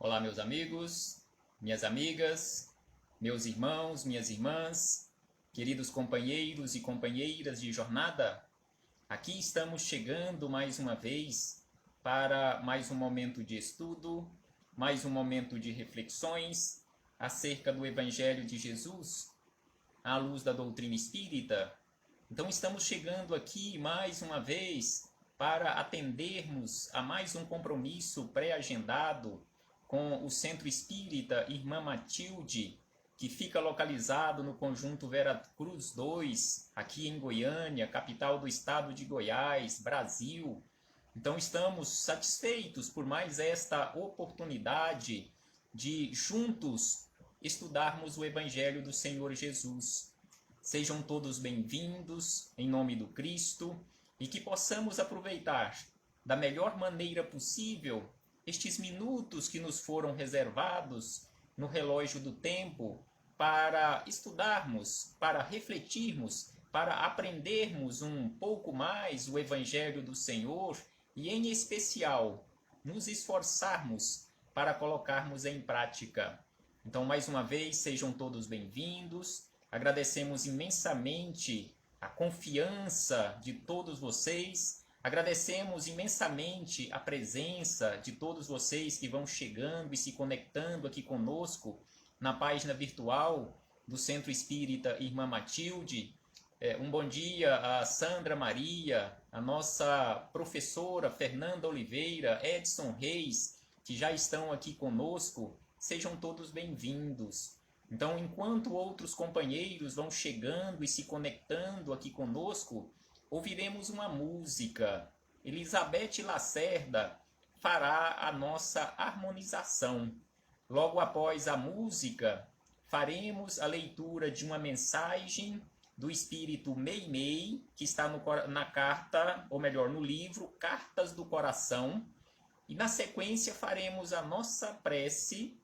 Olá, meus amigos, minhas amigas, meus irmãos, minhas irmãs, queridos companheiros e companheiras de jornada. Aqui estamos chegando mais uma vez para mais um momento de estudo, mais um momento de reflexões acerca do Evangelho de Jesus, à luz da doutrina espírita. Então estamos chegando aqui mais uma vez para atendermos a mais um compromisso pré-agendado com o Centro Espírita Irmã Matilde, que fica localizado no Conjunto Vera Cruz 2, aqui em Goiânia, capital do estado de Goiás, Brasil. Então estamos satisfeitos por mais esta oportunidade de juntos estudarmos o Evangelho do Senhor Jesus. Sejam todos bem-vindos em nome do Cristo e que possamos aproveitar da melhor maneira possível estes minutos que nos foram reservados no relógio do tempo para estudarmos, para refletirmos, para aprendermos um pouco mais o Evangelho do Senhor e, em especial, nos esforçarmos para colocarmos em prática. Então, mais uma vez, sejam todos bem-vindos. Agradecemos imensamente a confiança de todos vocês. Agradecemos imensamente a presença de todos vocês que vão chegando e se conectando aqui conosco na página virtual do Centro Espírita Irmã Matilde. Um bom dia a Sandra Maria, a nossa professora Fernanda Oliveira, Edson Reis, que já estão aqui conosco. Sejam todos bem-vindos. Então, enquanto outros companheiros vão chegando e se conectando aqui conosco, ouviremos uma música. Elizabeth Lacerda fará a nossa harmonização. Logo após a música, faremos a leitura de uma mensagem do Espírito Meimei, que está na carta, ou melhor, no livro Cartas do Coração. E na sequência faremos a nossa prece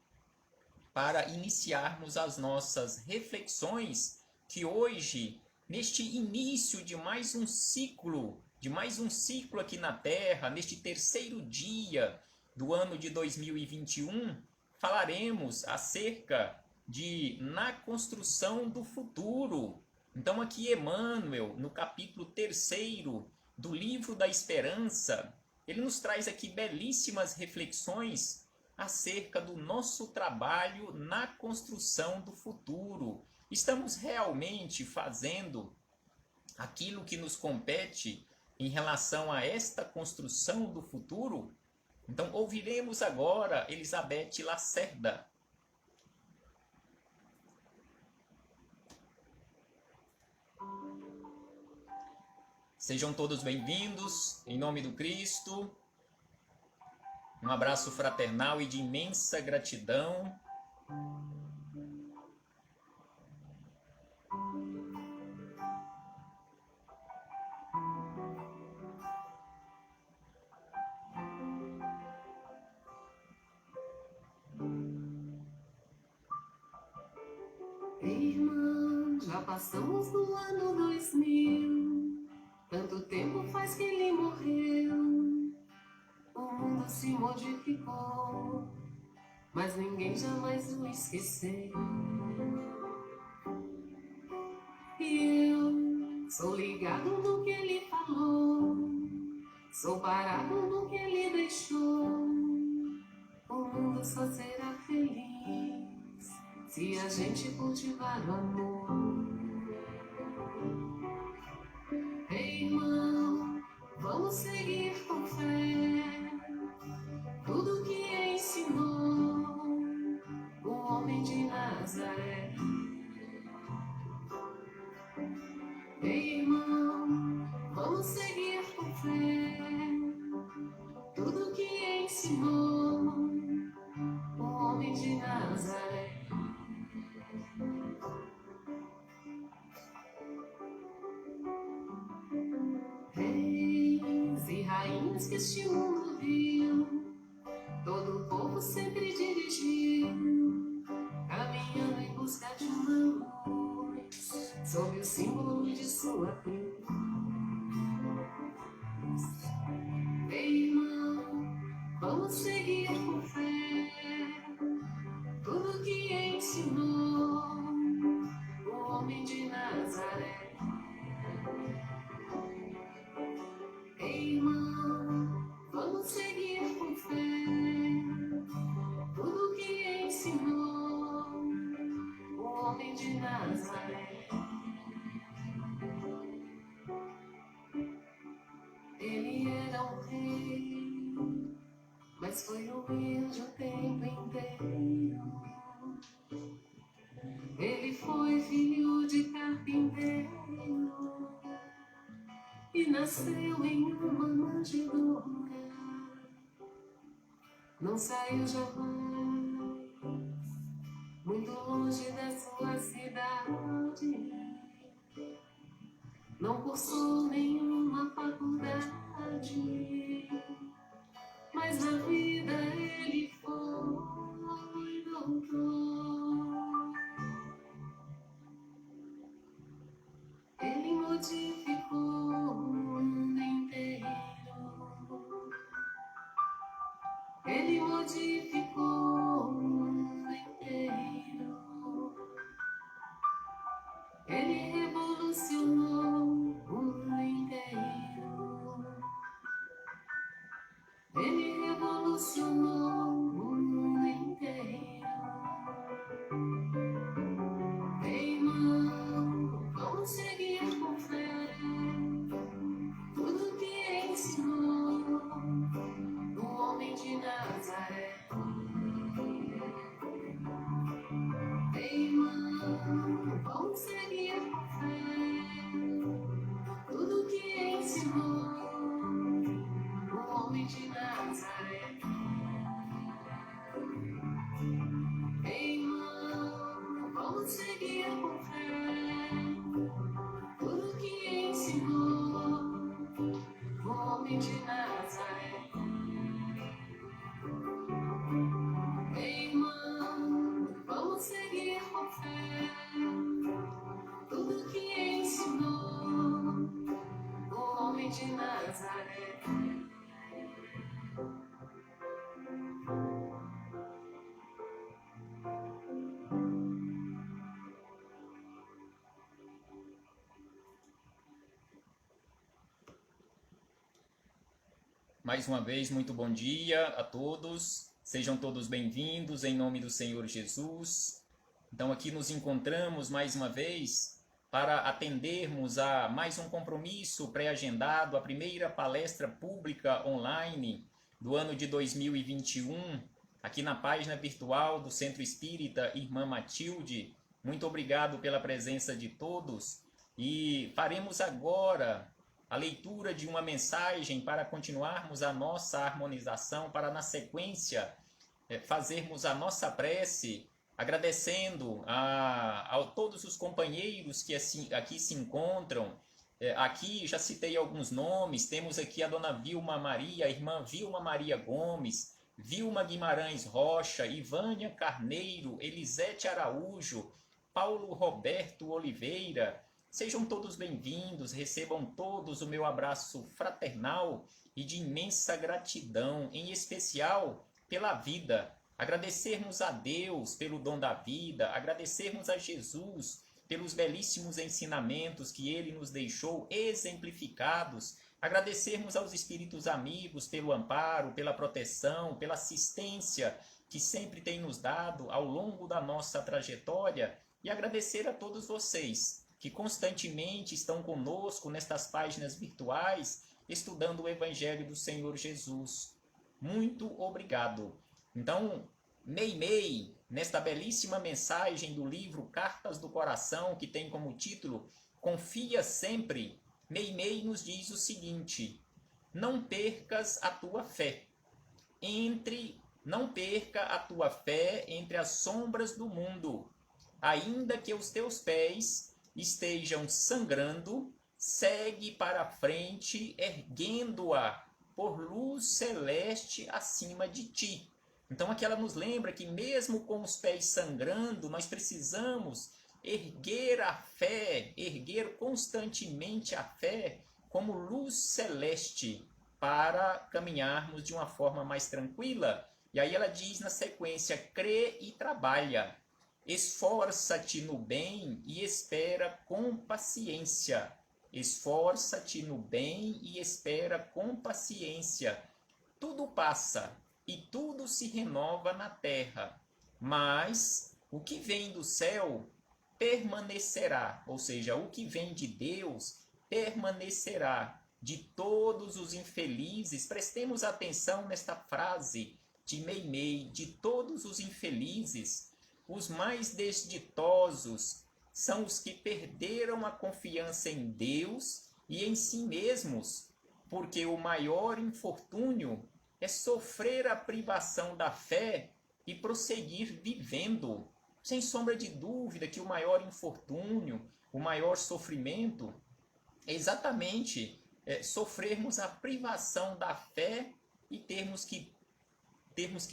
para iniciarmos as nossas reflexões, que hoje, neste início de mais um ciclo aqui na Terra, neste terceiro dia do ano de 2021, falaremos acerca de Na Construção do Futuro. Então aqui Emmanuel, no capítulo 3º do Livro da Esperança, ele nos traz aqui belíssimas reflexões acerca do nosso trabalho na construção do futuro. Estamos realmente fazendo aquilo que nos compete em relação a esta construção do futuro? Então ouviremos agora Elizabeth Lacerda. Sejam todos bem-vindos, em nome do Cristo. Um abraço fraternal e de imensa gratidão. Irmã, já passamos do ano 2000. Tanto tempo faz que ele morreu. O mundo se modificou, mas ninguém jamais o esqueceu. E eu sou ligado no que ele falou, sou parado no que ele deixou. O mundo só será feliz se a gente cultivar o amor. Ei, irmão, vamos seguir com fé tudo que ensinou o homem de Nazaré. Ei, irmão, vamos seguir com fé tudo que ensinou o homem de Nazaré. Reis e rainhas que este mundo viu, todo o povo sempre dirigiu, caminhando em busca de uma luz, sob o símbolo de sua cruz. Ei, irmão, vamos seguir com fé foi humilde o tempo inteiro. Ele foi filho de carpinteiro e nasceu em uma manjedoura. Não saiu jamais, muito longe da sua cidade. Não cursou nenhuma faculdade, mas na vida ele foi doutor. Ele modificou o mundo inteiro. Ele modificou o mundo inteiro. Ele revolucionou o mundo inteiro. Ele revolucionou o mundo inteiro. Ei, irmão, vamos seguir com fé tudo que ensinou o homem de Nazaré. Ei, irmão, vamos seguir com fé tudo que ensinou o homem de Nazaré. Ei, irmão, vamos seguir com fé tudo que ensinou o homem de Nazaré. Ei, irmão, vamos seguir com fé tudo que ensinou o homem de Nazaré. Mais uma vez, muito bom dia a todos. Sejam todos bem-vindos em nome do Senhor Jesus. Então aqui nos encontramos mais uma vez para atendermos a mais um compromisso pré-agendado, a primeira palestra pública online do ano de 2021, aqui na página virtual do Centro Espírita Irmã Matilde. Muito obrigado pela presença de todos e faremos agora a leitura de uma mensagem para continuarmos a nossa harmonização, para na sequência fazermos a nossa prece, agradecendo a todos os companheiros que aqui se encontram. Aqui já citei alguns nomes, temos aqui a dona Vilma Maria, a irmã Vilma Maria Gomes, Vilma Guimarães Rocha, Ivânia Carneiro, Elisete Araújo, Paulo Roberto Oliveira. Sejam todos bem-vindos, recebam todos o meu abraço fraternal e de imensa gratidão, em especial pela vida. Agradecermos a Deus pelo dom da vida, agradecermos a Jesus pelos belíssimos ensinamentos que Ele nos deixou exemplificados, agradecermos aos espíritos amigos pelo amparo, pela proteção, pela assistência que sempre tem nos dado ao longo da nossa trajetória e agradecer a todos vocês que constantemente estão conosco nestas páginas virtuais, estudando o Evangelho do Senhor Jesus. Muito obrigado. Então, Meimei, nesta belíssima mensagem do livro Cartas do Coração, que tem como título Confia Sempre, Meimei nos diz o seguinte: não percas a tua fé. Não perca a tua fé entre as sombras do mundo, ainda que os teus pés estejam sangrando, segue para frente, erguendo-a por luz celeste acima de ti. Então aqui ela nos lembra que mesmo com os pés sangrando, nós precisamos erguer a fé, erguer constantemente a fé como luz celeste para caminharmos de uma forma mais tranquila. E aí ela diz na sequência, crê e trabalha. Esforça-te no bem e espera com paciência. Esforça-te no bem e espera com paciência. Tudo passa e tudo se renova na terra, mas o que vem do céu permanecerá, ou seja, o que vem de Deus permanecerá. De todos os infelizes, prestemos atenção nesta frase, de Meimei, de todos os infelizes, os mais desditosos são os que perderam a confiança em Deus e em si mesmos, porque o maior infortúnio é sofrer a privação da fé e prosseguir vivendo. Sem sombra de dúvida que o maior infortúnio, o maior sofrimento é exatamente sofrermos a privação da fé e termos que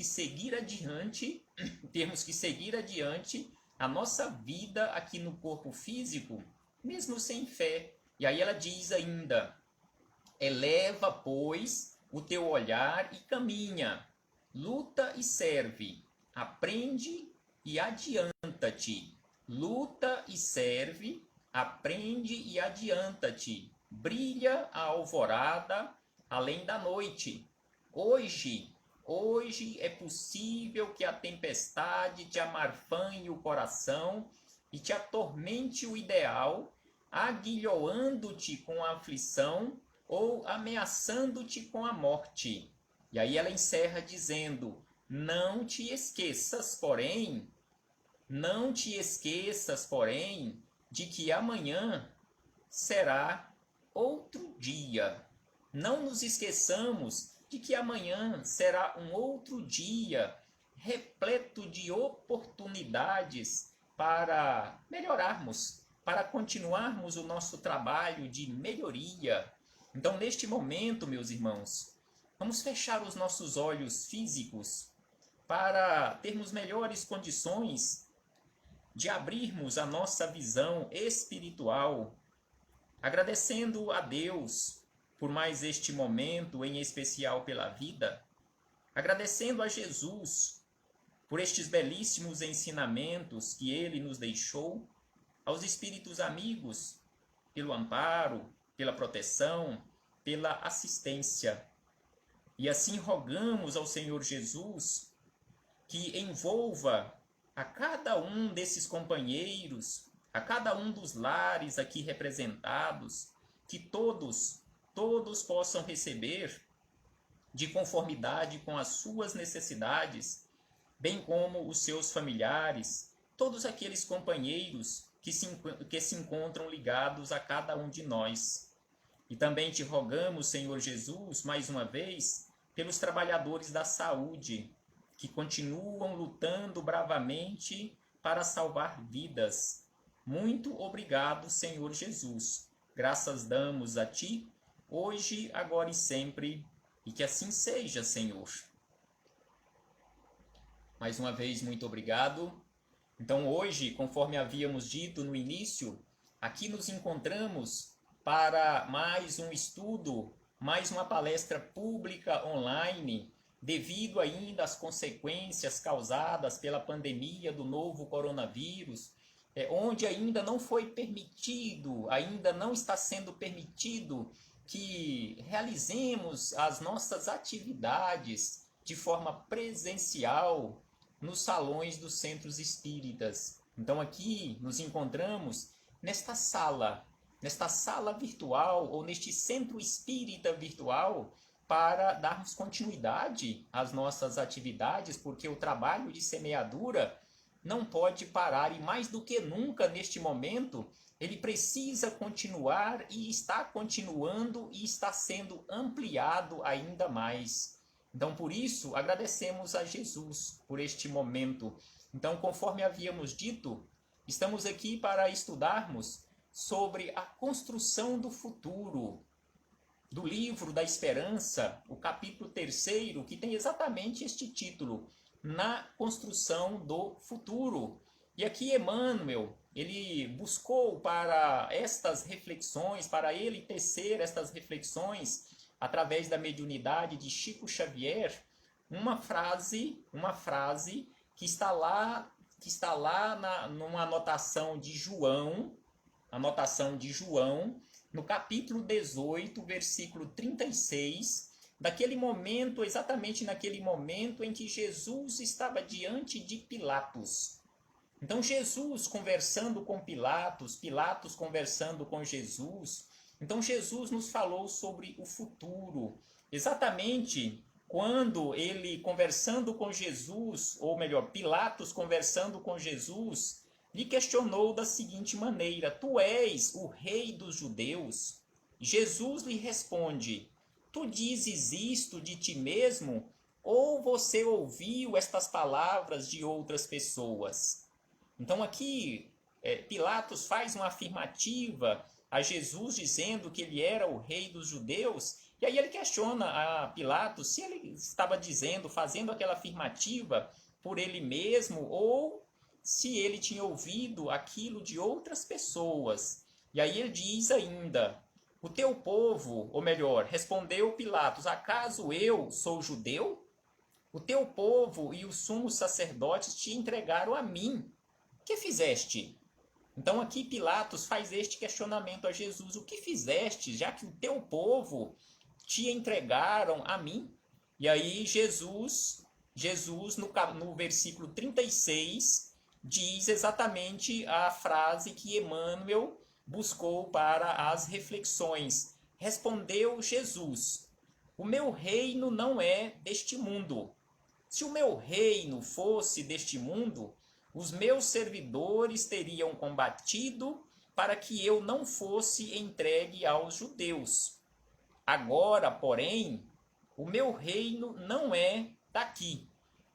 seguir adiante, a nossa vida aqui no corpo físico, mesmo sem fé. E aí ela diz ainda: eleva, pois, o teu olhar e caminha, luta e serve, aprende e adianta-te. Luta e serve, aprende e adianta-te. Brilha a alvorada além da noite. Hoje é possível que a tempestade te amarfanhe o coração e te atormente o ideal, aguilhoando-te com a aflição ou ameaçando-te com a morte. E aí ela encerra dizendo: não te esqueças, porém, de que amanhã será outro dia. Não nos esqueçamos de que amanhã será um outro dia repleto de oportunidades para melhorarmos, para continuarmos o nosso trabalho de melhoria. Então, neste momento, meus irmãos, vamos fechar os nossos olhos físicos para termos melhores condições de abrirmos a nossa visão espiritual, agradecendo a Deus por mais este momento, em especial pela vida, agradecendo a Jesus por estes belíssimos ensinamentos que Ele nos deixou, aos espíritos amigos pelo amparo, pela proteção, pela assistência. E assim rogamos ao Senhor Jesus que envolva a cada um desses companheiros, a cada um dos lares aqui representados, que todos possam receber de conformidade com as suas necessidades, bem como os seus familiares, todos aqueles companheiros que se encontram ligados a cada um de nós. E também te rogamos, Senhor Jesus, mais uma vez, pelos trabalhadores da saúde, que continuam lutando bravamente para salvar vidas. Muito obrigado, Senhor Jesus. Graças damos a Ti, hoje, agora e sempre, e que assim seja, Senhor. Mais uma vez, muito obrigado. Então, hoje, conforme havíamos dito no início, aqui nos encontramos para mais um estudo, mais uma palestra pública online, devido ainda às consequências causadas pela pandemia do novo coronavírus, onde ainda não foi permitido, ainda não está sendo permitido que realizemos as nossas atividades de forma presencial nos salões dos centros espíritas. Então aqui nos encontramos nesta sala virtual ou neste centro espírita virtual para darmos continuidade às nossas atividades, porque o trabalho de semeadura não pode parar e mais do que nunca neste momento ele precisa continuar e está continuando e está sendo ampliado ainda mais. Então, por isso, agradecemos a Jesus por este momento. Então, conforme havíamos dito, estamos aqui para estudarmos sobre a construção do futuro, do livro da Esperança, o capítulo 3º, que tem exatamente este título, Na Construção do Futuro. E aqui Emmanuel, ele buscou para estas reflexões, para ele tecer estas reflexões, através da mediunidade de Chico Xavier, uma frase que está lá numa anotação de João, no capítulo 18, versículo 36, daquele momento, exatamente naquele momento em que Jesus estava diante de Pilatos. Então Jesus conversando com Pilatos, Pilatos conversando com Jesus. Então Jesus nos falou sobre o futuro, exatamente quando ele conversando com Jesus, ou melhor, Pilatos conversando com Jesus, lhe questionou da seguinte maneira: Tu és o rei dos judeus? Jesus lhe responde: Tu dizes isto de ti mesmo, ou você ouviu estas palavras de outras pessoas? Então aqui Pilatos faz uma afirmativa a Jesus dizendo que ele era o rei dos judeus, e aí ele questiona a Pilatos se ele estava dizendo, fazendo aquela afirmativa por ele mesmo, ou se ele tinha ouvido aquilo de outras pessoas. E aí ele diz ainda: o teu povo, ou melhor, respondeu Pilatos: acaso eu sou judeu? O teu povo e os sumos sacerdotes te entregaram a mim. Que fizeste? Então aqui Pilatos faz este questionamento a Jesus: o que fizeste, já que o teu povo te entregaram a mim? E aí Jesus no versículo 36, diz exatamente a frase que Emmanuel buscou para as reflexões. Respondeu Jesus: o meu reino não é deste mundo. Se o meu reino fosse deste mundo, os meus servidores teriam combatido para que eu não fosse entregue aos judeus. Agora, porém, o meu reino não é daqui.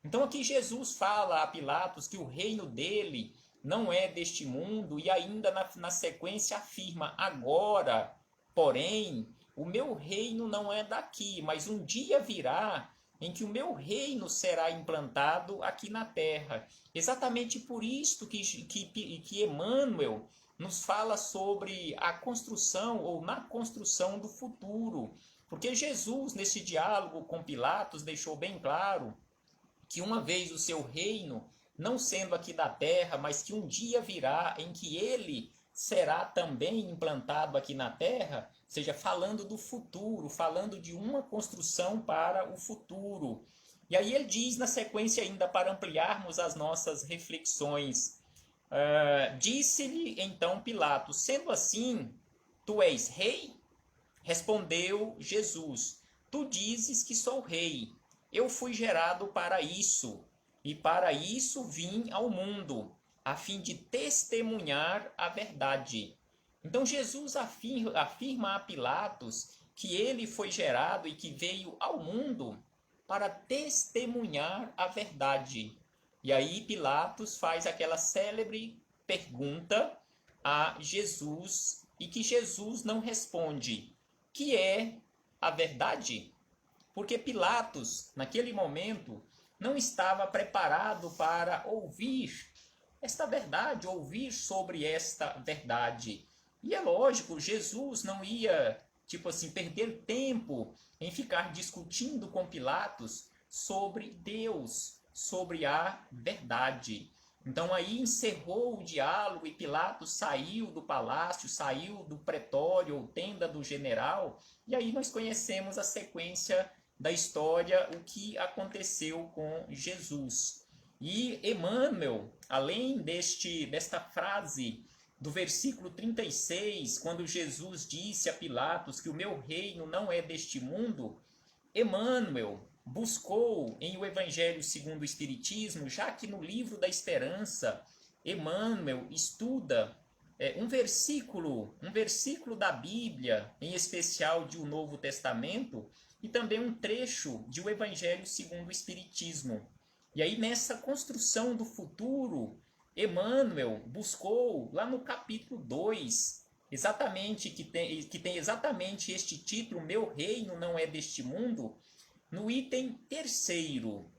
Então aqui Jesus fala a Pilatos que o reino dele não é deste mundo, e ainda na sequência afirma: agora, porém, o meu reino não é daqui, mas um dia virá em que o meu reino será implantado aqui na terra. Exatamente por isto que Emmanuel nos fala sobre a construção ou na construção do futuro. Porque Jesus, nesse diálogo com Pilatos, deixou bem claro que uma vez o seu reino, não sendo aqui da terra, mas que um dia virá em que ele será também implantado aqui na terra, ou seja, falando do futuro, falando de uma construção para o futuro. E aí ele diz na sequência ainda, para ampliarmos as nossas reflexões, disse-lhe então Pilatos: sendo assim, tu és rei? Respondeu Jesus: tu dizes que sou rei. Eu fui gerado para isso, e para isso vim ao mundo, a fim de testemunhar a verdade. Então Jesus afirma a Pilatos que ele foi gerado e que veio ao mundo para testemunhar a verdade. E aí Pilatos faz aquela célebre pergunta a Jesus, e que Jesus não responde: que é a verdade? Porque Pilatos, naquele momento, não estava preparado para ouvir esta verdade, ouvir sobre esta verdade. E é lógico, Jesus não ia, perder tempo em ficar discutindo com Pilatos sobre Deus, sobre a verdade. Então aí encerrou o diálogo e Pilatos saiu do palácio, saiu do pretório ou tenda do general, e aí nós conhecemos a sequência da história, o que aconteceu com Jesus. E Emmanuel, além desta frase do versículo 36, quando Jesus disse a Pilatos que o meu reino não é deste mundo, Emmanuel buscou em o Evangelho segundo o Espiritismo, já que no Livro da Esperança, Emmanuel estuda um versículo da Bíblia, em especial de o Novo Testamento, e também um trecho de o Evangelho segundo o Espiritismo. E aí nessa construção do futuro, Emmanuel buscou lá no capítulo 2, exatamente, que tem exatamente este título: Meu reino não é deste mundo, no item terceiro.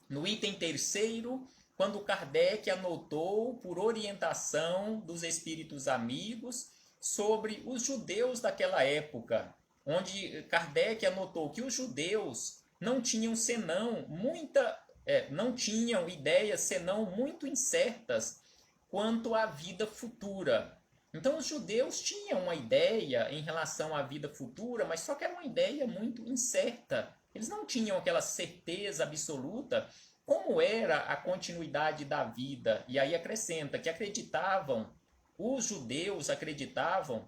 No item terceiro, quando Kardec anotou, por orientação dos espíritos amigos, sobre os judeus daquela época, onde Kardec anotou que os judeus não tinham não tinham ideias senão muito incertas quanto à vida futura. Então os judeus tinham uma ideia em relação à vida futura, mas só que era uma ideia muito incerta. Eles não tinham aquela certeza absoluta como era a continuidade da vida. E aí acrescenta que os judeus acreditavam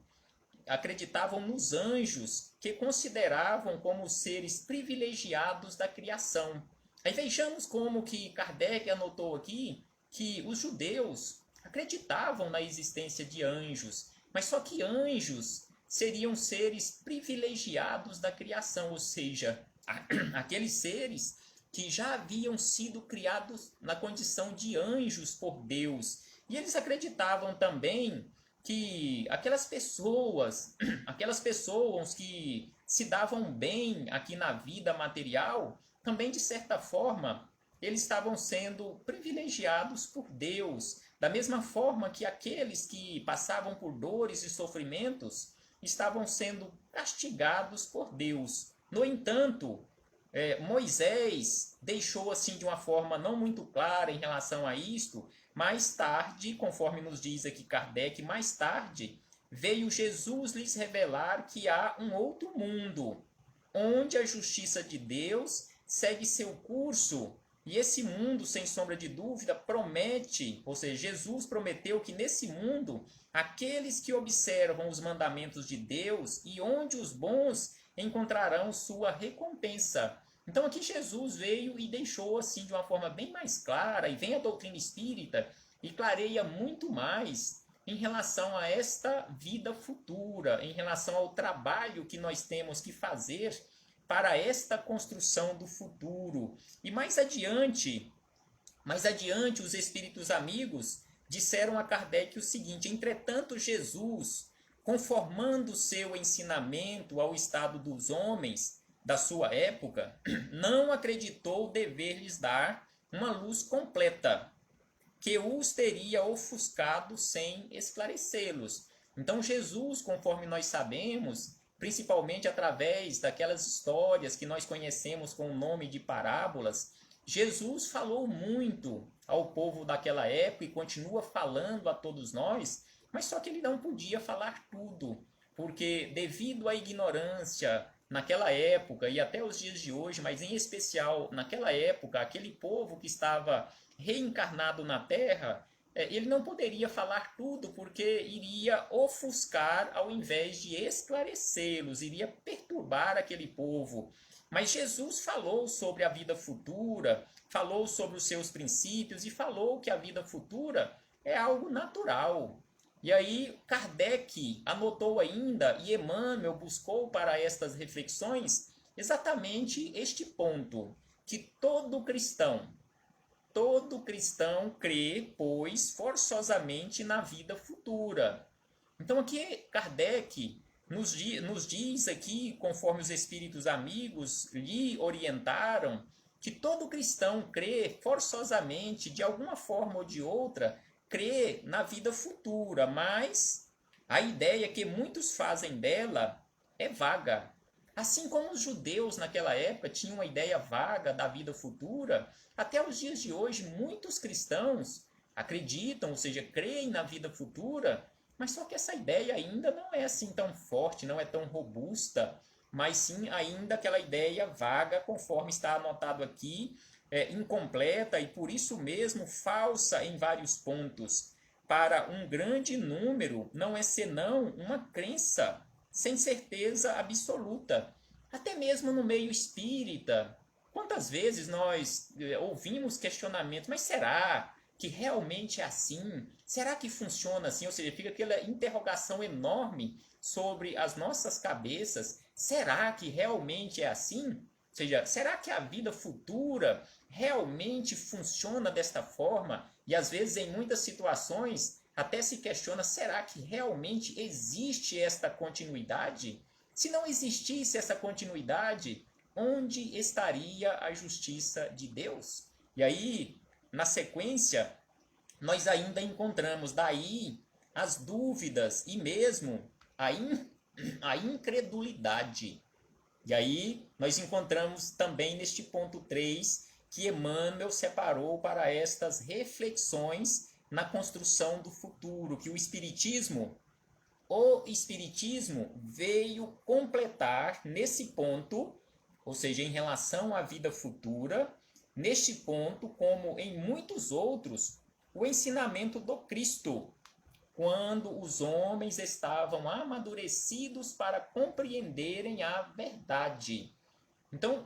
acreditavam nos anjos, que consideravam como seres privilegiados da criação. Aí vejamos como que Kardec anotou aqui que os judeus acreditavam na existência de anjos, mas só que anjos seriam seres privilegiados da criação, ou seja, aqueles seres que já haviam sido criados na condição de anjos por Deus. E eles acreditavam também que aquelas pessoas que se davam bem aqui na vida material, também de certa forma, eles estavam sendo privilegiados por Deus, da mesma forma que aqueles que passavam por dores e sofrimentos estavam sendo castigados por Deus. No entanto, Moisés deixou assim de uma forma não muito clara em relação a isto. Mais tarde, conforme nos diz aqui Kardec, mais tarde veio Jesus lhes revelar que há um outro mundo, onde a justiça de Deus segue seu curso. E esse mundo, sem sombra de dúvida, promete, ou seja, Jesus prometeu que nesse mundo, aqueles que observam os mandamentos de Deus e onde os bons encontrarão sua recompensa. Então aqui Jesus veio e deixou assim de uma forma bem mais clara, e vem a doutrina espírita e clareia muito mais em relação a esta vida futura, em relação ao trabalho que nós temos que fazer para esta construção do futuro. E mais adiante, os espíritos amigos disseram a Kardec o seguinte: entretanto, Jesus, conformando seu ensinamento ao estado dos homens da sua época, não acreditou dever lhes dar uma luz completa, que os teria ofuscado sem esclarecê-los. Então Jesus, conforme nós sabemos, principalmente através daquelas histórias que nós conhecemos com o nome de parábolas, Jesus falou muito ao povo daquela época e continua falando a todos nós, mas só que ele não podia falar tudo, porque devido à ignorância naquela época e até os dias de hoje, mas em especial naquela época, aquele povo que estava reencarnado na Terra, ele não poderia falar tudo, porque iria ofuscar ao invés de esclarecê-los, iria perturbar aquele povo. Mas Jesus falou sobre a vida futura, falou sobre os seus princípios e falou que a vida futura é algo natural. E aí Kardec anotou ainda, e Emmanuel buscou para estas reflexões exatamente este ponto, que todo cristão crê, pois, forçosamente na vida futura. Então aqui Kardec nos diz aqui, conforme os espíritos amigos lhe orientaram, que todo cristão crê forçosamente, de alguma forma ou de outra, crê na vida futura, mas a ideia que muitos fazem dela é vaga. Assim como os judeus naquela época tinham uma ideia vaga da vida futura, até os dias de hoje muitos cristãos acreditam, ou seja, creem na vida futura, mas só que essa ideia ainda não é assim tão forte, não é tão robusta, mas sim ainda aquela ideia vaga, conforme está anotado aqui, incompleta e por isso mesmo falsa em vários pontos. Para um grande número, não é senão uma crença sem certeza absoluta. Até mesmo no meio espírita, quantas vezes nós ouvimos questionamentos, mas será que realmente é assim? Será que funciona assim? Ou seja, fica aquela interrogação enorme sobre as nossas cabeças. Será que realmente é assim? Ou seja, será que a vida futura realmente funciona desta forma? E às vezes, em muitas situações, até se questiona, será que realmente existe esta continuidade? Se não existisse essa continuidade, onde estaria a justiça de Deus? E aí, na sequência, nós ainda encontramos daí as dúvidas e mesmo a incredulidade. E aí nós encontramos também neste ponto 3 que Emmanuel separou para estas reflexões na construção do futuro, que o Espiritismo veio completar nesse ponto, ou seja, em relação à vida futura, neste ponto, como em muitos outros, o ensinamento do Cristo. quando os homens estavam amadurecidos para compreenderem a verdade. Então,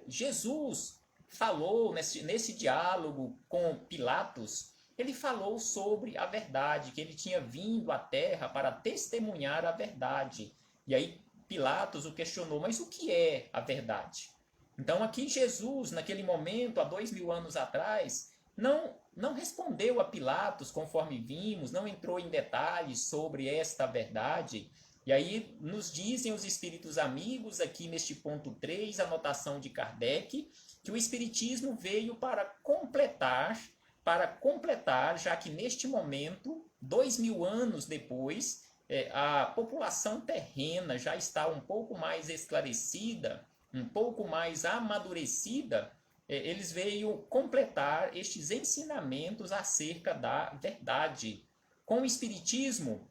Jesus falou nesse diálogo com Pilatos, ele falou sobre a verdade, que ele tinha vindo à terra para testemunhar a verdade. E aí Pilatos o questionou, mas o que é a verdade? Então aqui Jesus, naquele momento, há 2000 anos atrás, não respondeu a Pilatos, conforme vimos, não entrou em detalhes sobre esta verdade. E aí nos dizem os espíritos amigos, aqui neste ponto 3, anotação de Kardec, que o Espiritismo veio para completar, já que neste momento, 2000 anos depois, a população terrena já está um pouco mais esclarecida, um pouco mais amadurecida, eles veio completar estes ensinamentos acerca da verdade. Com o Espiritismo,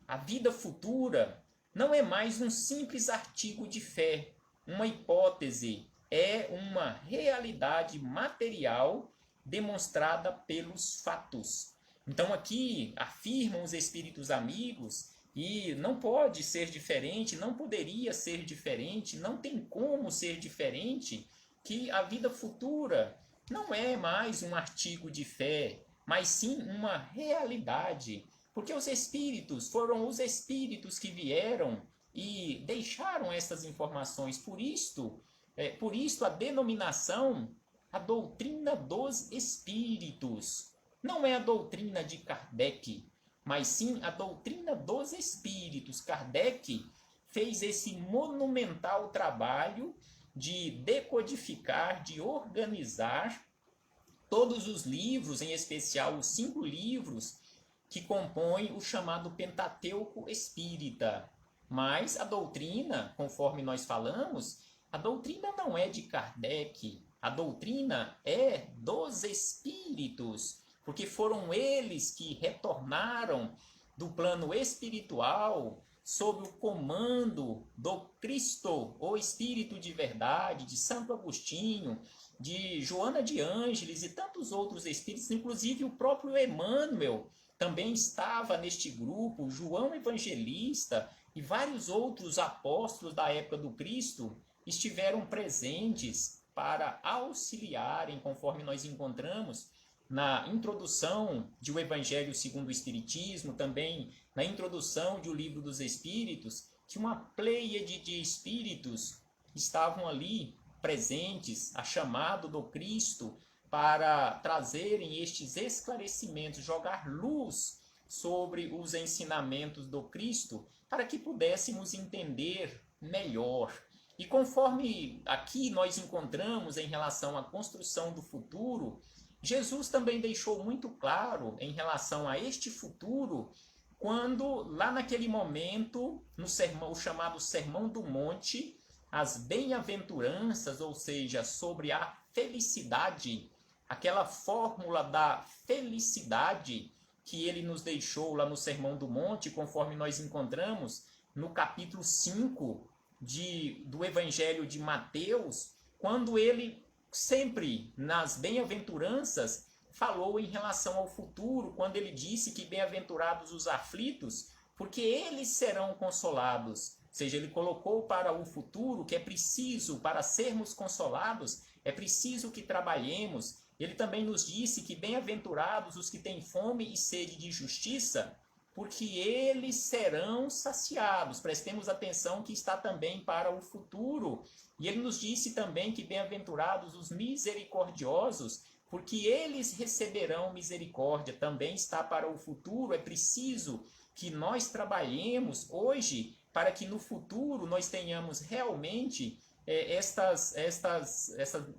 a vida futura não é mais um simples artigo de fé, uma hipótese, é uma realidade material demonstrada pelos fatos. Então aqui afirmam os espíritos amigos, e não pode ser diferente, não poderia ser diferente, não tem como ser diferente, que a vida futura não é mais um artigo de fé, mas sim uma realidade. Porque os espíritos foram os espíritos que vieram e deixaram essas informações. Por isto a denominação, a doutrina dos espíritos. Não é a doutrina de Kardec, mas sim a doutrina dos espíritos. Kardec fez esse monumental trabalho de decodificar, de organizar todos os livros, em especial os 5 livros que compõem o chamado Pentateuco Espírita. Mas a doutrina, conforme nós falamos, a doutrina não é de Kardec, a doutrina é dos espíritos, porque foram eles que retornaram do plano espiritual sob o comando do Cristo, o Espírito de Verdade, de Santo Agostinho, de Joana de Ângeles e tantos outros espíritos, inclusive o próprio Emmanuel também estava neste grupo, João Evangelista e vários outros apóstolos da época do Cristo estiveram presentes para auxiliarem, conforme nós encontramos na introdução de O Evangelho segundo o Espiritismo, também na introdução de O Livro dos Espíritos, que uma pleiade de espíritos estavam ali presentes, a chamado do Cristo, para trazerem estes esclarecimentos, jogar luz sobre os ensinamentos do Cristo, para que pudéssemos entender melhor. E conforme aqui nós encontramos em relação à construção do futuro, Jesus também deixou muito claro em relação a este futuro, quando lá naquele momento, no sermão, o chamado Sermão do Monte, as bem-aventuranças, ou seja, sobre a felicidade, aquela fórmula da felicidade que ele nos deixou lá no Sermão do Monte, conforme nós encontramos no capítulo 5 do Evangelho de Mateus, quando ele sempre nas bem-aventuranças falou em relação ao futuro, quando ele disse que bem-aventurados os aflitos, porque eles serão consolados. Ou seja, ele colocou para o futuro que é preciso, para sermos consolados, é preciso que trabalhemos. Ele também nos disse que bem-aventurados os que têm fome e sede de justiça, porque eles serão saciados. Prestemos atenção que está também para o futuro. E ele nos disse também que bem-aventurados os misericordiosos, porque eles receberão misericórdia. Também está para o futuro. É preciso que nós trabalhemos hoje para que no futuro nós tenhamos realmente estas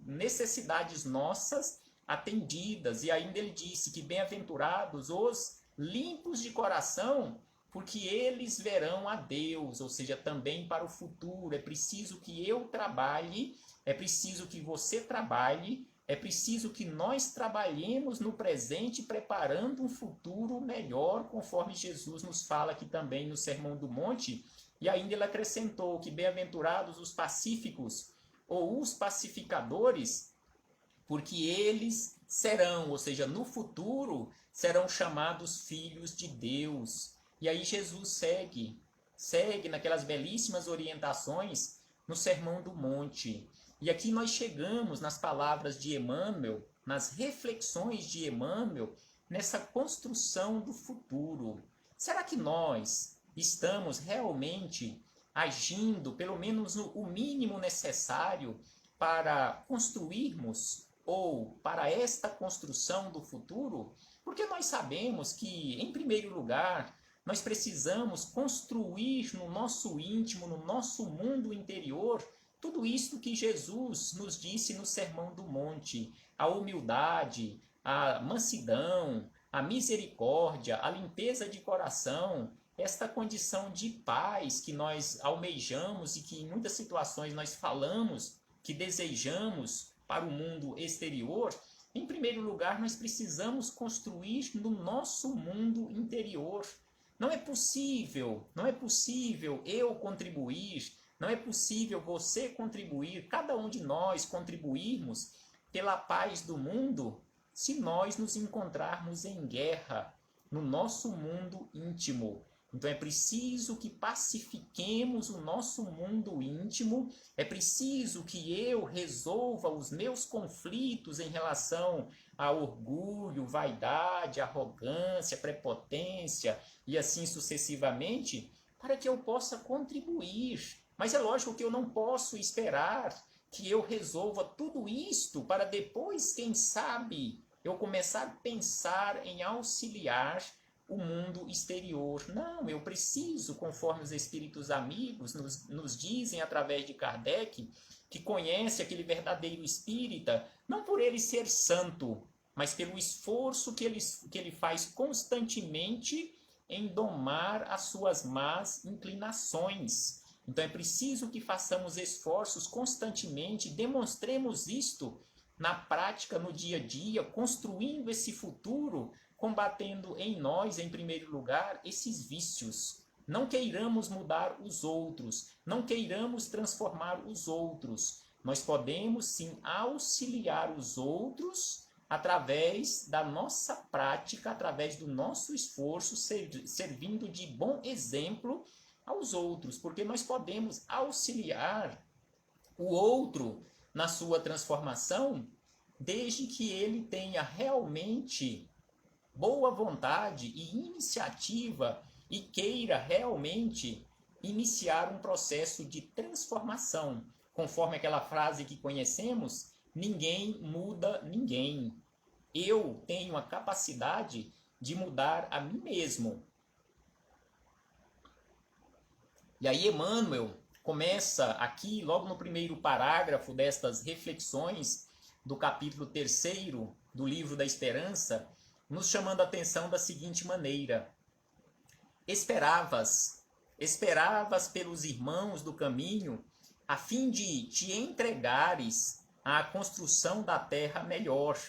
necessidades nossas atendidas. E ainda ele disse que bem-aventurados os limpos de coração, porque eles verão a Deus. Ou seja, também para o futuro é preciso que eu trabalhe, é preciso que você trabalhe, é preciso que nós trabalhemos no presente, preparando um futuro melhor, conforme Jesus nos fala aqui também no Sermão do Monte. E ainda ele acrescentou que bem-aventurados os pacíficos ou os pacificadores, porque eles serão, ou seja, no futuro, serão chamados filhos de Deus. E aí Jesus segue naquelas belíssimas orientações no Sermão do Monte. E aqui nós chegamos nas palavras de Emmanuel, nas reflexões de Emmanuel, nessa construção do futuro. Será que nós estamos realmente agindo, pelo menos o mínimo necessário, para construirmos ou para esta construção do futuro? Porque nós sabemos que, em primeiro lugar, nós precisamos construir no nosso íntimo, no nosso mundo interior, tudo isto que Jesus nos disse no Sermão do Monte: a humildade, a mansidão, a misericórdia, a limpeza de coração, esta condição de paz que nós almejamos e que em muitas situações nós falamos que desejamos para o mundo exterior. Em primeiro lugar, nós precisamos construir no nosso mundo interior. Não é possível eu contribuir, não é possível você contribuir, cada um de nós contribuirmos pela paz do mundo, se nós nos encontrarmos em guerra no nosso mundo íntimo. Então é preciso que pacifiquemos o nosso mundo íntimo, é preciso que eu resolva os meus conflitos em relação a orgulho, vaidade, arrogância, prepotência e assim sucessivamente, para que eu possa contribuir. Mas é lógico que eu não posso esperar que eu resolva tudo isto para depois, quem sabe, eu começar a pensar em auxiliar o mundo exterior. Não, eu preciso, conforme os espíritos amigos nos dizem através de Kardec, que conhece aquele verdadeiro espírita, não por ele ser santo, mas pelo esforço que ele faz constantemente em domar as suas más inclinações. Então é preciso que façamos esforços constantemente, demonstremos isto na prática, no dia a dia, construindo esse futuro, combatendo em nós, em primeiro lugar, esses vícios. Não queiramos mudar os outros, não queiramos transformar os outros. Nós podemos sim auxiliar os outros através da nossa prática, através do nosso esforço, servindo de bom exemplo aos outros, porque nós podemos auxiliar o outro na sua transformação, desde que ele tenha realmente boa vontade e iniciativa e queira realmente iniciar um processo de transformação. Conforme aquela frase que conhecemos, ninguém muda ninguém. Eu tenho a capacidade de mudar a mim mesmo. E aí Emmanuel começa aqui, logo no primeiro parágrafo destas reflexões do capítulo 3º do Livro da Esperança, nos chamando a atenção da seguinte maneira: Esperavas pelos irmãos do caminho, a fim de te entregares à construção da terra melhor,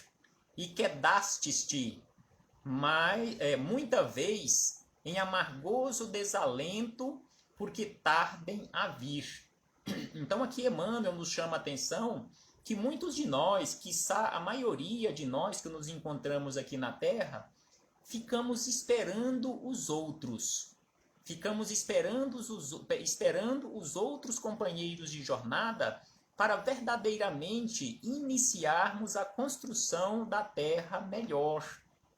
e quedastes-te muita vez em amargoso desalento, porque tardem a vir. Então aqui Emmanuel nos chama a atenção que muitos de nós, quiçá a maioria de nós que nos encontramos aqui na Terra, ficamos esperando os outros. Ficamos esperando os outros companheiros de jornada para verdadeiramente iniciarmos a construção da Terra melhor.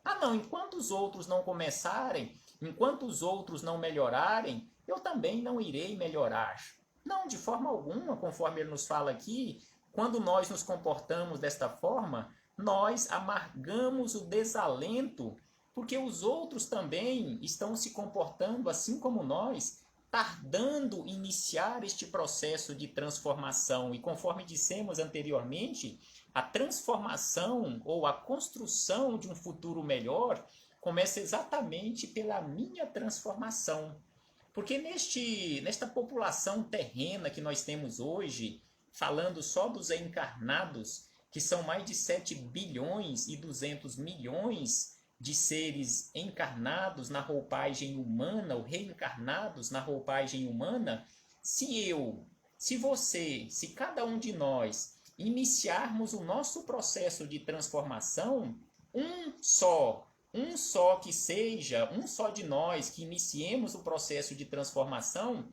Ah não, enquanto os outros não começarem, enquanto os outros não melhorarem, eu também não irei melhorar. Não, de forma alguma, conforme ele nos fala aqui, quando nós nos comportamos desta forma, nós amargamos o desalento, porque os outros também estão se comportando assim como nós, tardando iniciar este processo de transformação. E conforme dissemos anteriormente, a transformação ou a construção de um futuro melhor começa exatamente pela minha transformação. Porque nesta população terrena que nós temos hoje, falando só dos encarnados, que são mais de 7 bilhões e 200 milhões de seres encarnados na roupagem humana, ou reencarnados na roupagem humana, se você, se cada um de nós iniciarmos o nosso processo de transformação, um só que seja, um só de nós que iniciemos o processo de transformação,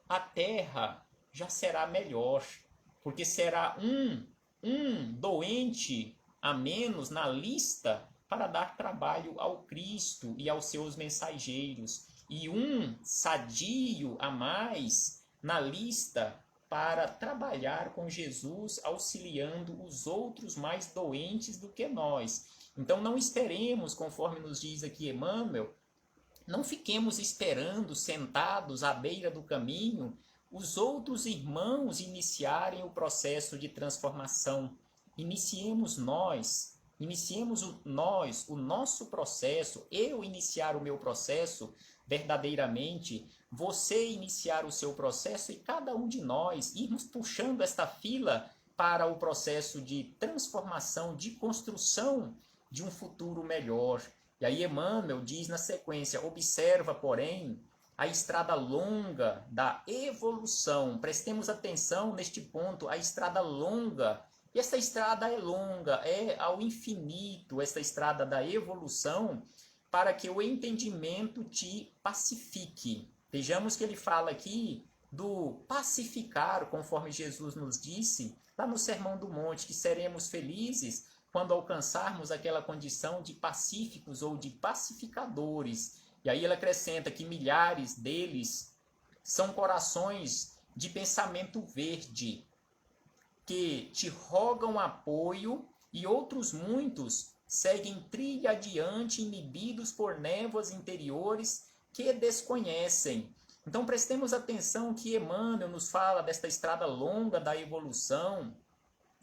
a terra já será melhor, porque será um doente a menos na lista para dar trabalho ao Cristo e aos seus mensageiros, e um sadio a mais na lista para trabalhar com Jesus, auxiliando os outros mais doentes do que nós. Então não esperemos, conforme nos diz aqui Emmanuel, não fiquemos esperando, sentados à beira do caminho, os outros irmãos iniciarem o processo de transformação. Iniciemos nós o nosso processo, eu iniciar o meu processo verdadeiramente, você iniciar o seu processo e cada um de nós irmos puxando esta fila para o processo de transformação, de construção de um futuro melhor. E aí Emmanuel diz na sequência, observa, porém, a estrada longa da evolução. Prestemos atenção neste ponto, a estrada longa. E essa estrada é longa, é ao infinito, essa estrada da evolução, para que o entendimento te pacifique. Vejamos que ele fala aqui do pacificar, conforme Jesus nos disse, lá no Sermão do Monte, que seremos felizes quando alcançarmos aquela condição de pacíficos ou de pacificadores. E aí ele acrescenta que milhares deles são corações de pensamento verde, que te rogam apoio, e outros muitos seguem trilha adiante, inibidos por névoas interiores que desconhecem. Então prestemos atenção que Emmanuel nos fala desta estrada longa da evolução,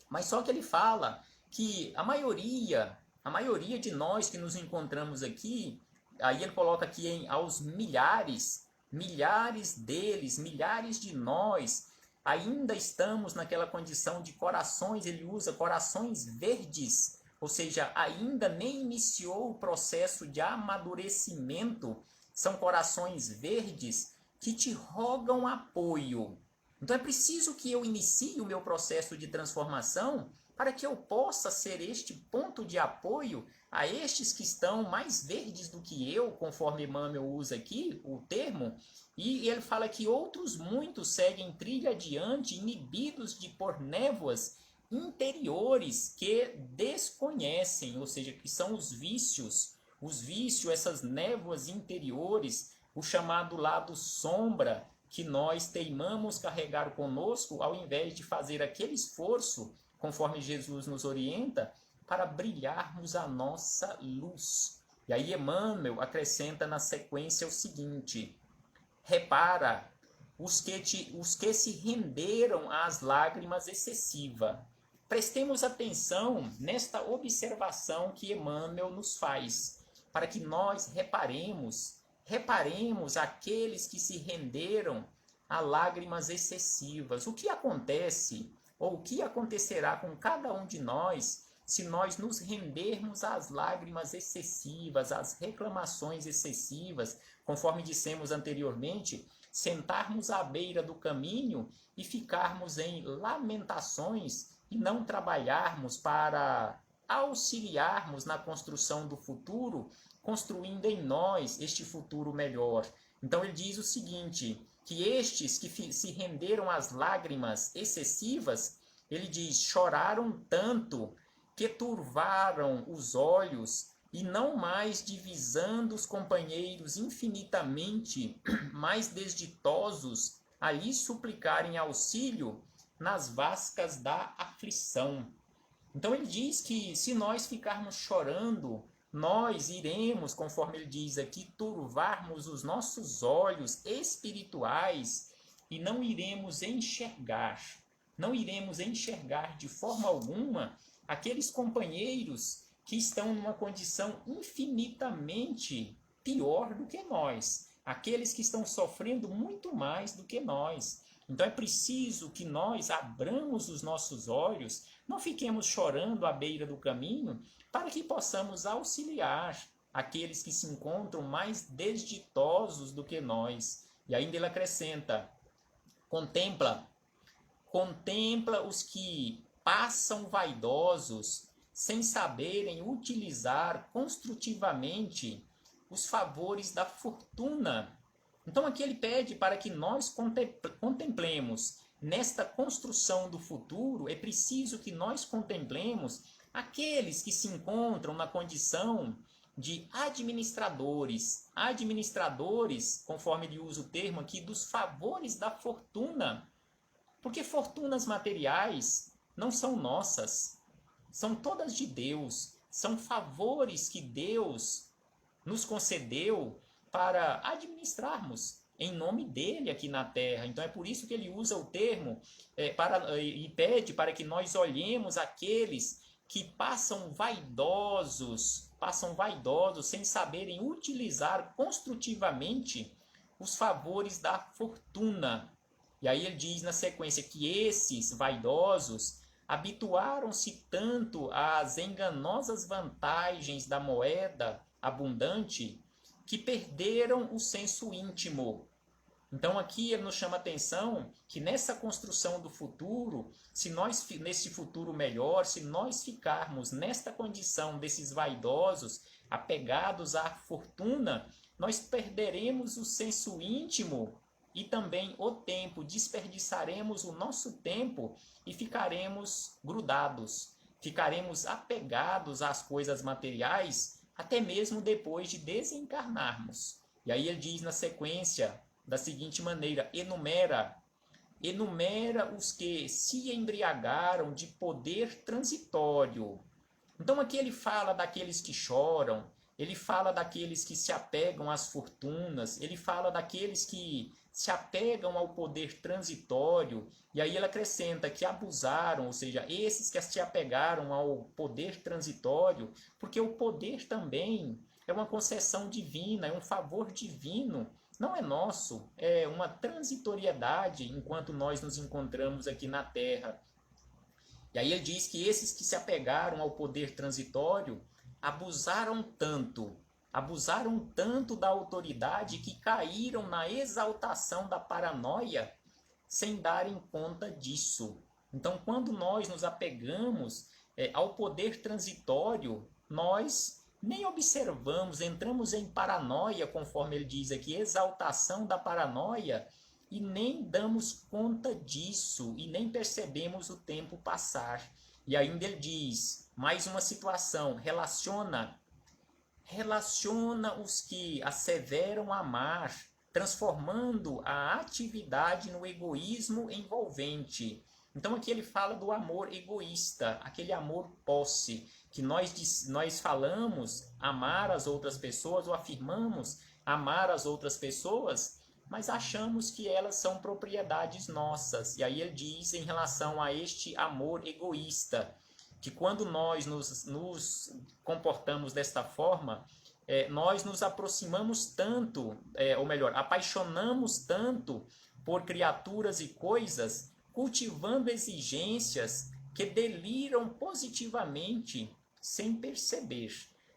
mas só que ele fala que a maioria de nós que nos encontramos aqui, aí ele coloca aqui aos milhares deles, milhares de nós, ainda estamos naquela condição de corações, ele usa corações verdes, ou seja, ainda nem iniciou o processo de amadurecimento, são corações verdes que te rogam apoio. Então é preciso que eu inicie o meu processo de transformação para que eu possa ser este ponto de apoio a estes que estão mais verdes do que eu, conforme Emmanuel usa aqui o termo, e ele fala que outros muitos seguem trilha adiante, inibidos por névoas interiores que desconhecem, ou seja, que são os vícios, essas névoas interiores, o chamado lado sombra, que nós teimamos carregar conosco, ao invés de fazer aquele esforço, conforme Jesus nos orienta, para brilharmos a nossa luz. E aí Emmanuel acrescenta na sequência o seguinte: repara, os que se renderam às lágrimas excessivas. Prestemos atenção nesta observação que Emmanuel nos faz, para que nós reparemos aqueles que se renderam a lágrimas excessivas. O que acontece, ou o que acontecerá com cada um de nós, se nós nos rendermos às lágrimas excessivas, às reclamações excessivas, conforme dissemos anteriormente, sentarmos à beira do caminho e ficarmos em lamentações e não trabalharmos para auxiliarmos na construção do futuro, construindo em nós este futuro melhor. Então ele diz o seguinte, que estes que se renderam às lágrimas excessivas, ele diz, choraram tanto que turvaram os olhos e não mais divisando os companheiros infinitamente mais desditosos a lhe suplicarem auxílio nas vascas da aflição. Então ele diz que se nós ficarmos chorando, nós iremos, conforme ele diz aqui, turvarmos os nossos olhos espirituais e não iremos enxergar de forma alguma aqueles companheiros que estão numa condição infinitamente pior do que nós, aqueles que estão sofrendo muito mais do que nós. Então é preciso que nós abramos os nossos olhos, não fiquemos chorando à beira do caminho, para que possamos auxiliar aqueles que se encontram mais desditosos do que nós. E ainda ele acrescenta, contempla os que passam vaidosos, sem saberem utilizar construtivamente os favores da fortuna. Então aqui ele pede para que nós contemplemos nesta construção do futuro, é preciso que nós contemplemos aqueles que se encontram na condição de administradores, conforme ele usa o termo aqui, dos favores da fortuna. Porque fortunas materiais não são nossas, são todas de Deus, são favores que Deus nos concedeu para administrarmos em nome dele aqui na terra. Então é por isso que ele usa o termo e pede para que nós olhemos aqueles que passam vaidosos sem saberem utilizar construtivamente os favores da fortuna. E aí ele diz na sequência que esses vaidosos habituaram-se tanto às enganosas vantagens da moeda abundante que perderam o senso íntimo. Então aqui ele nos chama a atenção que nessa construção do futuro, nesse futuro melhor, se nós ficarmos nesta condição desses vaidosos, apegados à fortuna, nós perderemos o senso íntimo e também o tempo, desperdiçaremos o nosso tempo e ficaremos grudados, ficaremos apegados às coisas materiais, até mesmo depois de desencarnarmos. E aí ele diz na sequência da seguinte maneira: enumera os que se embriagaram de poder transitório. Então aqui ele fala daqueles que choram, ele fala daqueles que se apegam às fortunas, ele fala daqueles que se apegam ao poder transitório, e aí ele acrescenta que abusaram, ou seja, esses que se apegaram ao poder transitório, porque o poder também é uma concessão divina, é um favor divino, não é nosso, é uma transitoriedade enquanto nós nos encontramos aqui na Terra. E aí ele diz que esses que se apegaram ao poder transitório abusaram tanto da autoridade que caíram na exaltação da paranoia sem darem conta disso. Então, quando nós nos apegamos ao poder transitório, nós nem observamos, entramos em paranoia, conforme ele diz aqui, exaltação da paranoia, e nem damos conta disso, e nem percebemos o tempo passar. E ainda ele diz, mais uma situação, relaciona os que asseveram amar, transformando a atividade no egoísmo envolvente. Então aqui ele fala do amor egoísta, aquele amor posse, que nós falamos amar as outras pessoas, ou afirmamos amar as outras pessoas, mas achamos que elas são propriedades nossas. E aí ele diz em relação a este amor egoísta, que quando nós nos comportamos desta forma, nós nos aproximamos tanto, ou melhor, apaixonamos tanto por criaturas e coisas, cultivando exigências que deliram positivamente sem perceber.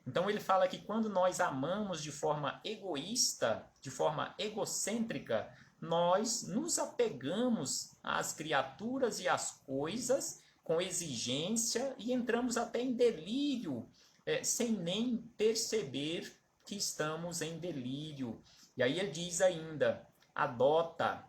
Então ele fala que quando nós amamos de forma egoísta, de forma egocêntrica, nós nos apegamos às criaturas e às coisas com exigência e entramos até em delírio, sem nem perceber que estamos em delírio. E aí ele diz ainda, anota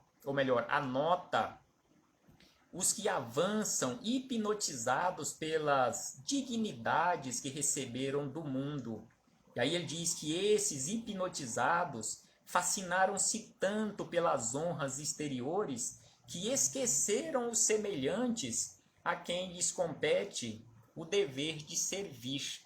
os que avançam hipnotizados pelas dignidades que receberam do mundo. E aí ele diz que esses hipnotizados fascinaram-se tanto pelas honras exteriores que esqueceram os semelhantes a quem lhes compete o dever de servir.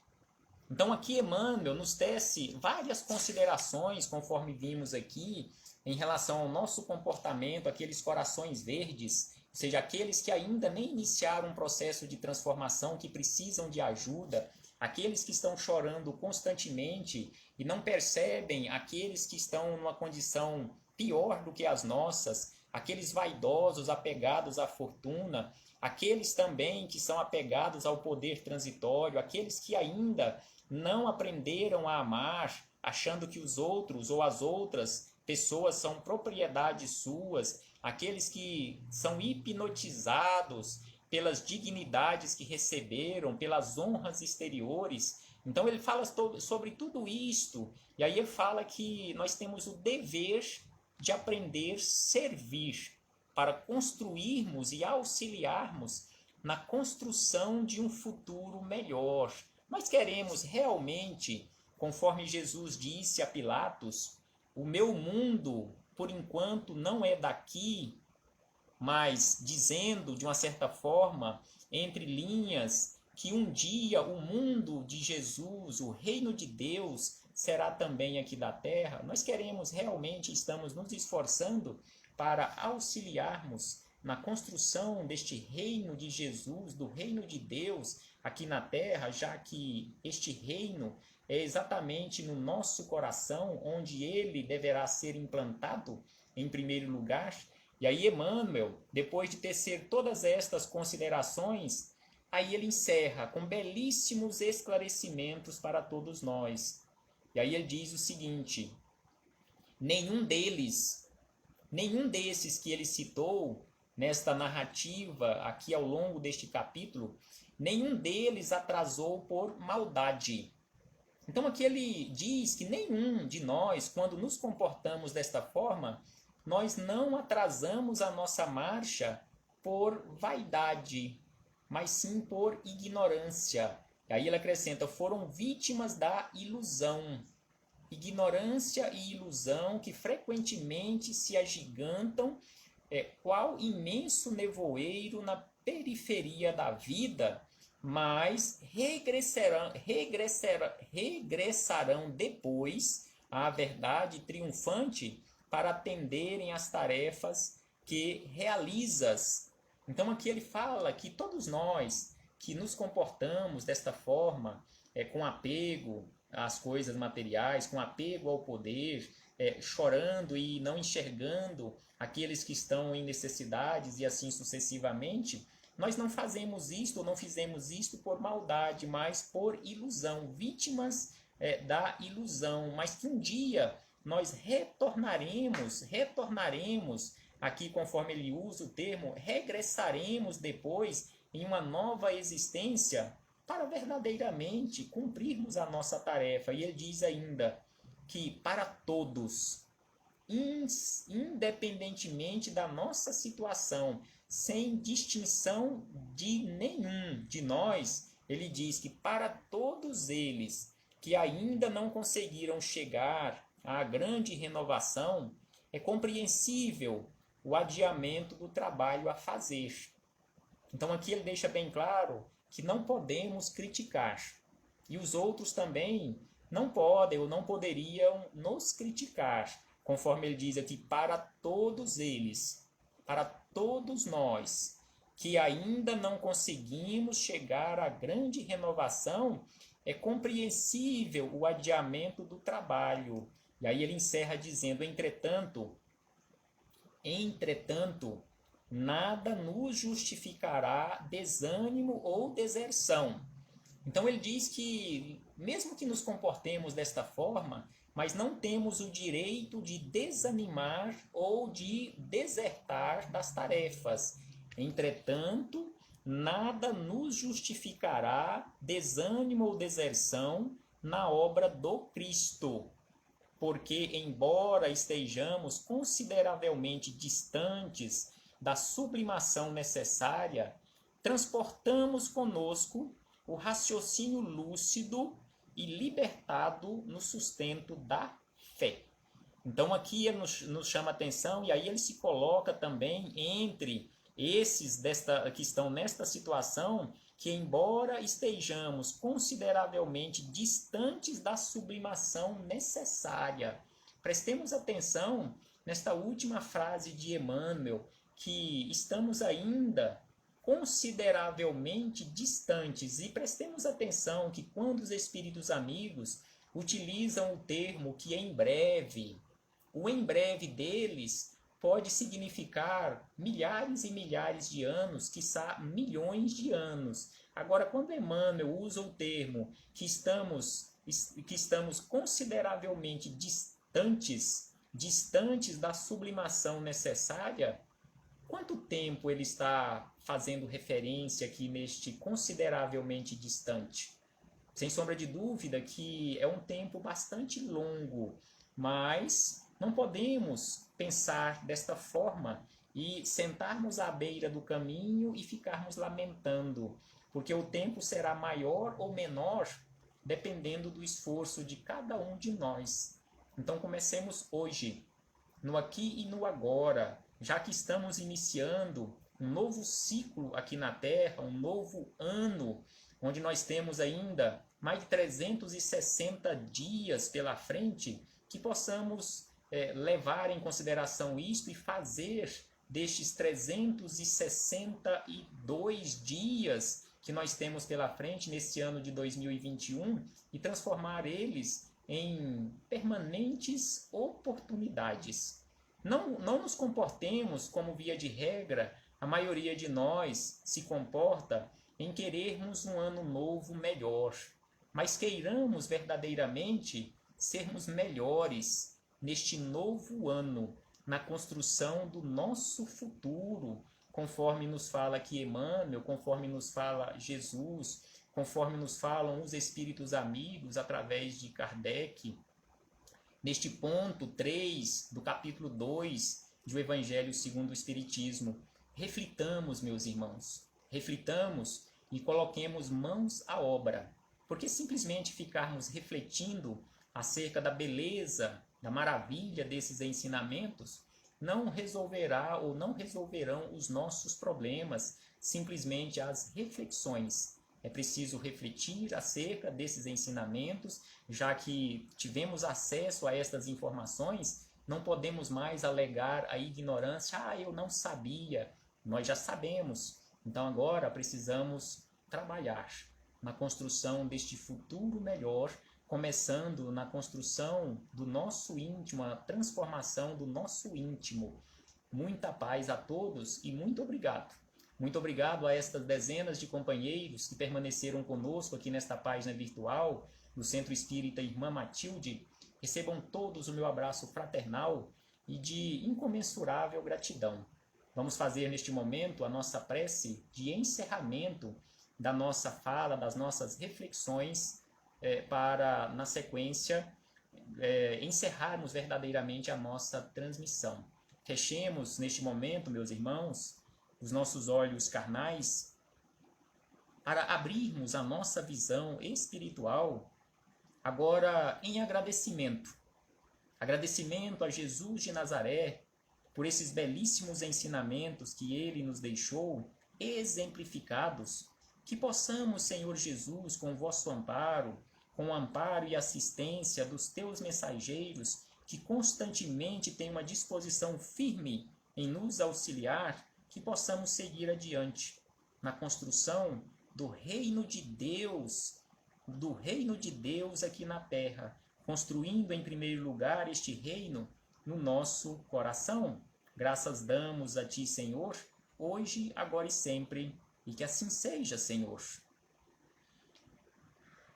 Então aqui Emmanuel nos tece várias considerações, conforme vimos aqui, em relação ao nosso comportamento, aqueles corações verdes, ou seja, aqueles que ainda nem iniciaram um processo de transformação, que precisam de ajuda, aqueles que estão chorando constantemente e não percebem aqueles que estão numa condição pior do que as nossas, aqueles vaidosos apegados à fortuna, aqueles também que são apegados ao poder transitório, aqueles que ainda não aprenderam a amar, achando que os outros ou as outras pessoas são propriedades suas, aqueles que são hipnotizados pelas dignidades que receberam, pelas honras exteriores. Então ele fala sobre tudo isto, e aí ele fala que nós temos o dever de aprender a servir para construirmos e auxiliarmos na construção de um futuro melhor. Nós queremos realmente, conforme Jesus disse a Pilatos, o meu mundo, por enquanto, não é daqui, mas dizendo, de uma certa forma, entre linhas, que um dia o mundo de Jesus, o reino de Deus, será também aqui da terra. Nós queremos realmente, estamos nos esforçando para auxiliarmos na construção deste reino de Jesus, do reino de Deus aqui na terra, já que este reino é exatamente no nosso coração, onde ele deverá ser implantado em primeiro lugar. E aí Emmanuel, depois de tecer todas estas considerações, aí ele encerra com belíssimos esclarecimentos para todos nós. E aí ele diz o seguinte: nenhum desses que ele citou nesta narrativa aqui ao longo deste capítulo, nenhum deles atrasou por maldade. Então aqui ele diz que nenhum de nós, quando nos comportamos desta forma, nós não atrasamos a nossa marcha por vaidade, mas sim por ignorância. E aí ele acrescenta, foram vítimas da ilusão. Ignorância e ilusão que frequentemente se agigantam, qual imenso nevoeiro na periferia da vida, mas regressarão depois à verdade triunfante para atenderem às tarefas que realizas. Então aqui ele fala que todos nós que nos comportamos desta forma, com apego às coisas materiais, com apego ao poder, chorando e não enxergando aqueles que estão em necessidades e assim sucessivamente, nós não fazemos isto ou não fizemos isto por maldade, mas por ilusão, vítimas da ilusão, mas que um dia nós retornaremos, aqui conforme ele usa o termo, regressaremos depois em uma nova existência para verdadeiramente cumprirmos a nossa tarefa. E ele diz ainda que para todos, independentemente da nossa situação, sem distinção de nenhum de nós, ele diz que para todos eles que ainda não conseguiram chegar à grande renovação, é compreensível o adiamento do trabalho a fazer. Então aqui ele deixa bem claro que não podemos criticar. E os outros também não podem ou não poderiam nos criticar, conforme ele diz aqui, para todos eles, para todos nós, que ainda não conseguimos chegar à grande renovação, é compreensível o adiamento do trabalho. E aí ele encerra dizendo, entretanto, nada nos justificará desânimo ou deserção. Então ele diz que, mesmo que nos comportemos desta forma, mas não temos o direito de desanimar ou de desertar das tarefas. Entretanto, nada nos justificará desânimo ou deserção na obra do Cristo. Porque, embora estejamos consideravelmente distantes da sublimação necessária, transportamos conosco o raciocínio lúcido e libertado no sustento da fé. Então aqui ele nos chama a atenção e aí ele se coloca também entre esses que estão nesta situação, que embora estejamos consideravelmente distantes da sublimação necessária. Prestemos atenção nesta última frase de Emmanuel, que estamos ainda consideravelmente distantes. E prestemos atenção que quando os espíritos amigos utilizam o termo que em breve, o em breve deles pode significar milhares e milhares de anos, quiçá milhões de anos. Agora, quando Emmanuel usa o termo que estamos consideravelmente distantes da sublimação necessária, quanto tempo ele está fazendo referência aqui neste consideravelmente distante? Sem sombra de dúvida que é um tempo bastante longo, mas não podemos pensar desta forma e sentarmos à beira do caminho e ficarmos lamentando, porque o tempo será maior ou menor dependendo do esforço de cada um de nós. Então comecemos hoje, no aqui e no agora, já que estamos iniciando um novo ciclo aqui na Terra, um novo ano, onde nós temos ainda mais de 360 dias pela frente, que possamos levar em consideração isto e fazer destes 362 dias que nós temos pela frente nesse ano de 2021 e transformar eles em permanentes oportunidades. Não nos comportemos como via de regra, a maioria de nós se comporta em querermos um ano novo melhor, mas queiramos verdadeiramente sermos melhores neste novo ano, na construção do nosso futuro, conforme nos fala aqui Emmanuel, conforme nos fala Jesus, conforme nos falam os espíritos amigos através de Kardec. Neste ponto 3 do capítulo 2 do Evangelho segundo o Espiritismo, reflitamos, meus irmãos, reflitamos e coloquemos mãos à obra, porque simplesmente ficarmos refletindo acerca da beleza, da maravilha desses ensinamentos, não resolverá ou não resolverão os nossos problemas, simplesmente as reflexões. É preciso refletir acerca desses ensinamentos, já que tivemos acesso a estas informações, não podemos mais alegar a ignorância. Eu não sabia. Nós já sabemos. Então agora precisamos trabalhar na construção deste futuro melhor, começando na construção do nosso íntimo, a transformação do nosso íntimo. Muita paz a todos e muito obrigado. Muito obrigado a estas dezenas de companheiros que permaneceram conosco aqui nesta página virtual do Centro Espírita Irmã Matilde. Recebam todos o meu abraço fraternal e de incomensurável gratidão. Vamos fazer neste momento a nossa prece de encerramento da nossa fala, das nossas reflexões, para, na sequência, encerrarmos verdadeiramente a nossa transmissão. Fechemos neste momento, meus irmãos, os nossos olhos carnais, para abrirmos a nossa visão espiritual, agora em agradecimento. Agradecimento a Jesus de Nazaré, por esses belíssimos ensinamentos que Ele nos deixou, exemplificados, que possamos, Senhor Jesus, com o vosso amparo, com o amparo e assistência dos teus mensageiros, que constantemente têm uma disposição firme em nos auxiliar, que possamos seguir adiante na construção do reino de Deus aqui na terra, construindo em primeiro lugar este reino no nosso coração. Graças damos a Ti, Senhor, hoje, agora e sempre, e que assim seja, Senhor.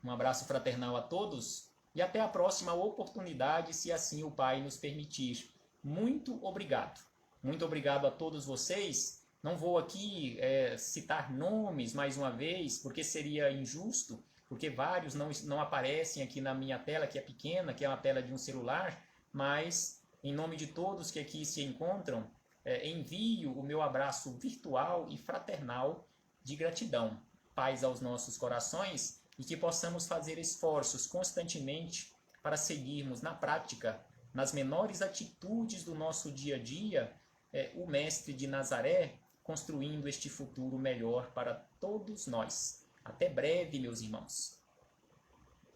Um abraço fraternal a todos e até a próxima oportunidade, se assim o Pai nos permitir. Muito obrigado. Muito obrigado a todos vocês. Não vou aqui citar nomes mais uma vez, porque seria injusto, porque vários não aparecem aqui na minha tela, que é pequena, que é uma tela de um celular, mas em nome de todos que aqui se encontram, envio o meu abraço virtual e fraternal de gratidão. Paz aos nossos corações e que possamos fazer esforços constantemente para seguirmos na prática, nas menores atitudes do nosso dia a dia, o Mestre de Nazaré, construindo este futuro melhor para todos nós. Até breve, meus irmãos.